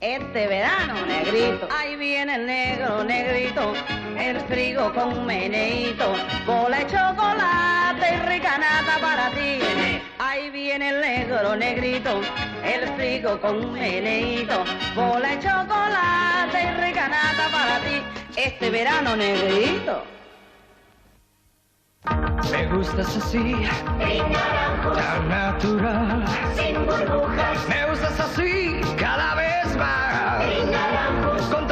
Este verano, negrito, ahí viene el negro, negrito, el frigo con meneíto, bola de chocolate y rica nata para ti. Ahí viene el negro, negrito, el frigo con meneíto, bola de chocolate y rica nata para ti. Este verano, negrito. Me gustas así, tan natural, sin burbujas. Me gustas así, cada vez más, con